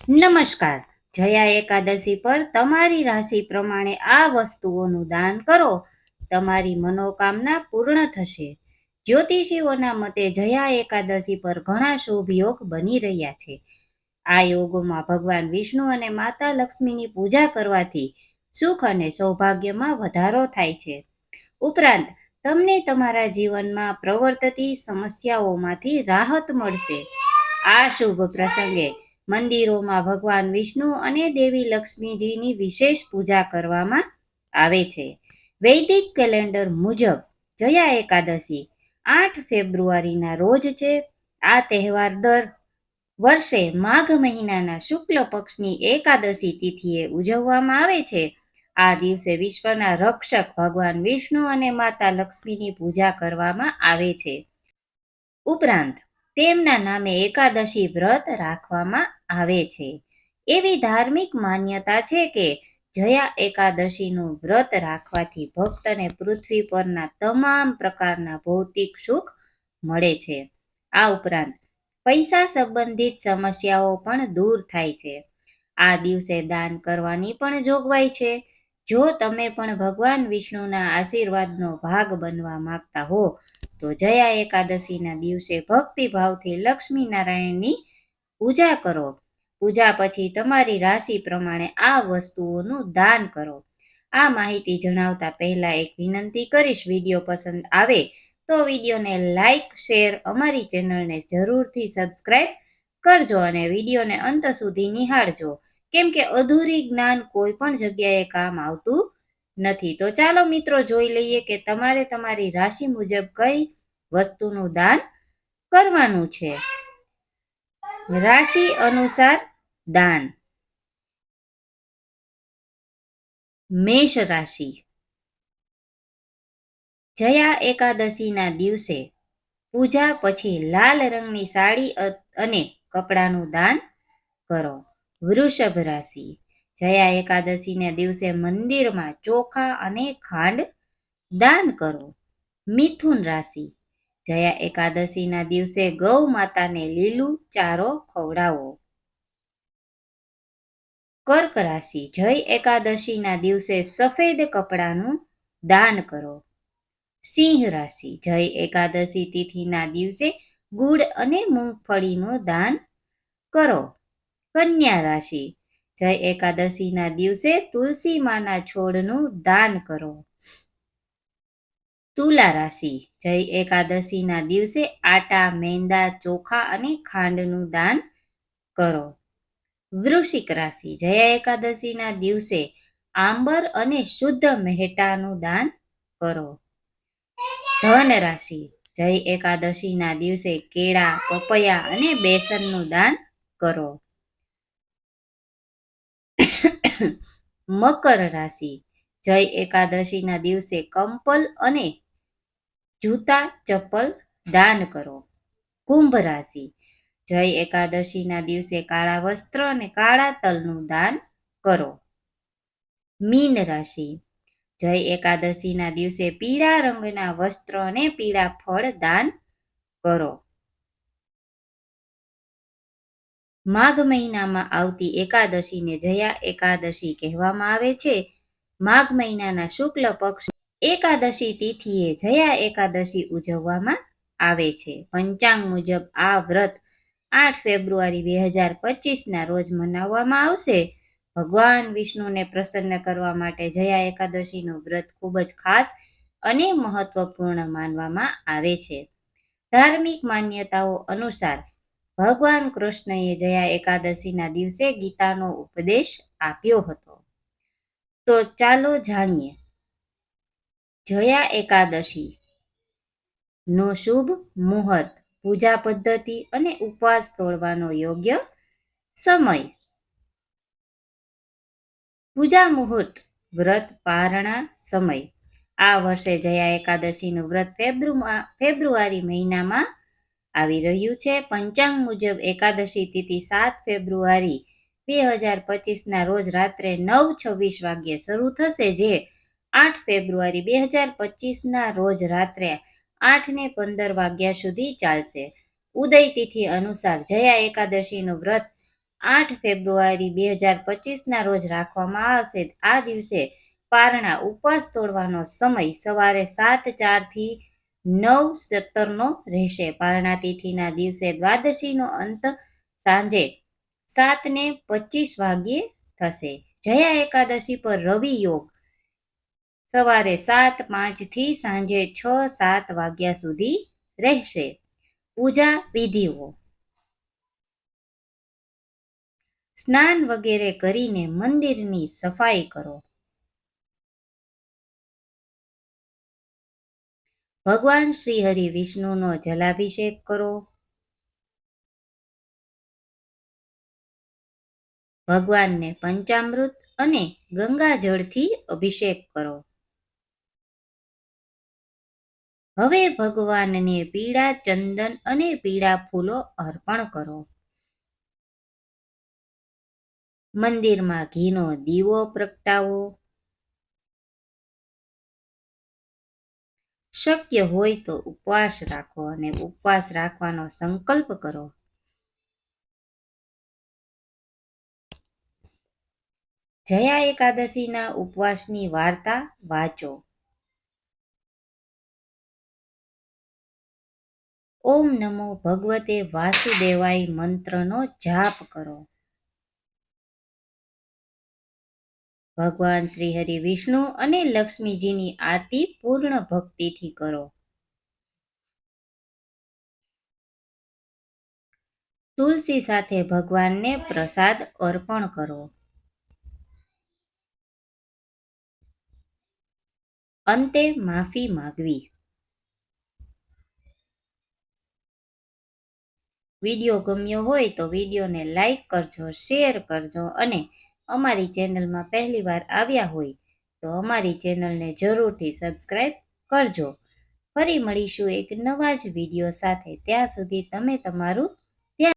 નમસ્કાર. જયા એકાદશી પર તમારી રાશિ પ્રમાણે આ વસ્તુઓનું દાન કરો. તમારી મનોકામના પૂર્ણ થશે. જ્યોતિષીઓના મતે જયા એકાદશી પર ઘણા શુભ યોગ બની રહ્યા છે. આ યોગોમાં ભગવાન વિષ્ણુ અને માતા લક્ષ્મીની પૂજા કરવાથી સુખ અને સૌભાગ્યમાં વધારો થાય છે. ઉપરાંત તમને તમારા જીવનમાં પ્રવર્તતી સમસ્યાઓમાંથી રાહત મળશે. આ શુભ પ્રસંગે મંદિરોમાં ભગવાન વિષ્ણુ અને દેવી લક્ષ્મીજીની વિશેષ પૂજા કરવામાં આવે છે. વૈદિક કેલેન્ડર મુજબ જયા એકાદશી 8 ફેબ્રુઆરીના રોજ છે. આ તહેવાર દર વર્ષે માઘ મહિનાના શુક્લ પક્ષની એકાદશી તિથિએ ઉજવવામાં આવે છે. આ દિવસે વિશ્વના રક્ષક ભગવાન વિષ્ણુ અને માતા લક્ષ્મીની પૂજા કરવામાં આવે છે. ઉપરાંત તેમના નામે એકાદશી વ્રત રાખવામાં આવે છે. એવી ધાર્મિક માન્યતા છે કે જયા એકાદશીનું વ્રત રાખવાથી ભક્તને પૃથ્વી પરના તમામ પ્રકારના ભૌતિક સુખ મળે છે. આ ઉપરાંત પૈસા સંબંધિત સમસ્યાઓ પણ દૂર થાય છે. આ દિવસે દાન કરવાની પણ જોગવાઈ છે. જો તમે પણ ભગવાન વિષ્ણુના આશીર્વાદનો ભાગ બનવા માંગતા હો તો જયા એકાદશીના દિવસે ભક્તિભાવથી લક્ષ્મી નારાયણની પૂજા કરો. પૂજા પછી તમારી રાશિ પ્રમાણે આ વસ્તુઓનું દાન કરો. આ માહિતી જણાવતા પહેલા એક વિનંતી કરીશ. વિડીયો પસંદ આવે તો વિડીયોને લાઈક, શેર, અમારી ચેનલને જરૂરથી સબસ્ક્રાઈબ કરજો અને વિડીયોને અંત સુધી નિહાળજો, કેમ કે અધૂરી જ્ઞાન કોઈ પણ જગ્યાએ કામ આવતું નથી. તો ચાલો મિત્રો જોઈ લઈએ કે તમારે તમારી રાશિ મુજબ કઈ વસ્તુનું દાન કરવાનું છે. રાશિ અનુસાર દાન. મેષ રાશિ. જયા એકાદશીના દિવસે પૂજા પછી લાલ રંગની સાડી અને કપડાનું દાન કરો. વૃષભ રાશિ. જયા એકાદશીના દિવસે મંદિરમાં ચોખા અને ખાંડ દાન કરો. મિથુન રાશિ. જયા એકાદશીના દિવસે ગૌ માતાને લીલું ચારો ખવડાવો. કર્ક રાશિ. જય એકાદશીના દિવસે સફેદ કપડાનું દાન કરો. સિંહ રાશિ. જય એકાદશી તિથિના દિવસે ગુડ અને મૂંગફળીનું દાન કરો. કન્યા રાશિ. જય એકાદશીના દિવસે તુલસી માના છોડનું દાન કરો. તુલા રાશિ. જય એકાદશીના દિવસે આટા, મેંદા, ચોખા અને ખાંડનું દાન કરો. વૃશ્ચિક રાશિ. જયા એકાદશીના દિવસે આંબર અને શુદ્ધ મહેટાનું દાન કરો. ધન રાશિ. જય એકાદશીના દિવસે કેળા, પપૈયા અને બેસનનું દાન કરો. મકર રાશિ. જય એકાદશીના દિવસે કંપલ અને જૂતા ચપ્પલ દાન કરો. કુંભ રાશિ. જય એકાદશીના દિવસે કાળા વસ્ત્ર અને કાળા તલનું દાન કરો. મીન રાશિ. જય એકાદશીના દિવસે પીળા રંગના વસ્ત્ર અને પીળા ફળ દાન કરો. માઘ મહિનામાં આવતી એકાદશીને જયા એકાદશી કહેવામાં આવે છે. માઘ મહિનાના શુક્લ પક્ષ એકાદશી તિથિએ જયા એકાદશી ઉજવવામાં આવે છે. પંચાંગ મુજબ આ વ્રત 8 ફેબ્રુઆરી 2025ના રોજ મનાવવામાં આવશે. ભગવાન વિષ્ણુને પ્રસન્ન કરવા માટે જયા એકાદશીનું વ્રત ખૂબ જ ખાસ અને મહત્વપૂર્ણ માનવામાં આવે છે. ધાર્મિક માન્યતાઓ અનુસાર ભગવાન કૃષ્ણએ જયા એકાદશીના દિવસે ગીતાનો ઉપદેશ આપ્યો હતો. તો ચાલો જાણીએ જયા એકાદશી નો શુભ મુહૂર્ત, પૂજા પદ્ધતિ અને ઉપવાસ તોડવાનો યોગ્ય સમય. પૂજા મુહૂર્ત, વ્રત પારણા સમય. આ વર્ષે જયા એકાદશીનું વ્રત ફેબ્રુઆરી મહિનામાં આવી રહ્યું છે. પંચાંગ મુજબ એકાદશી તિથિ 7 ફેબ્રુઆરી 2025ના રોજ રાત્રે 9:26 વાગ્યે શરૂ થશે, જે 8 ફેબ્રુઆરી 2025ના રોજ રાત્રે 8:15 વાગ્યા સુધી ચાલશે. ઉદય તિથિ અનુસાર જયા એકાદશીનું વ્રત 8 ફેબ્રુઆરી 2025ના રોજ રાખવામાં આવશે. આ દિવસે પારણા ઉપવાસ તોડવાનો સમય સવારે 7:04 થી 9:17 રહેશે. પારણા તિથિના દિવસે દ્વાદશીનો અંત સાંજે 7:25 વાગ્યે થશે. જયા એકાદશી પર રવિ યોગ સવારે 7:05 થી સાંજે 6:07 વાગ્યા સુધી રહેશે. પૂજા વિધિઓ: સ્નાન વગેરે કરીને મંદિરની સફાઈ કરો. ભગવાન શ્રી હરિ વિષ્ણુનો જલાભિષેક કરો. ભગવાનને પંચામૃત અને ગંગાજળથી અભિષેક કરો. હવે ભગવાનને પીળા ચંદન અને પીળા ફૂલો અર્પણ કરો. મંદિરમાં ઘીનો દીવો પ્રગટાવો. શક્ય હોય તો ઉપવાસ રાખો અને ઉપવાસ રાખવાનો સંકલ્પ કરો. જયા એકાદશીના ઉપવાસની વાર્તા વાંચો. ઓમ નમો ભગવતે વાસુદેવાય મંત્રનો જાપ કરો. ભગવાન શ્રી હરિ વિષ્ણુ અને લક્ષ્મીજીની આરતી પૂર્ણ ભક્તિથી કરો. તુલસી સાથે ભગવાનને પ્રસાદ અર્પણ કરો. અંતે માફી માંગવી. વિડીયો ગમ્યો હોય તો વિડીયોને લાઈક કરજો, શેર કરજો અને અમારી ચેનલમાં પહેલી વાર આવ્યા હોય તો અમારી ચેનલને જરૂરથી સબસ્ક્રાઈબ કરજો. ફરી મળીશું એક નવા જ વિડીયો સાથે. ત્યાં સુધી તમે તમારું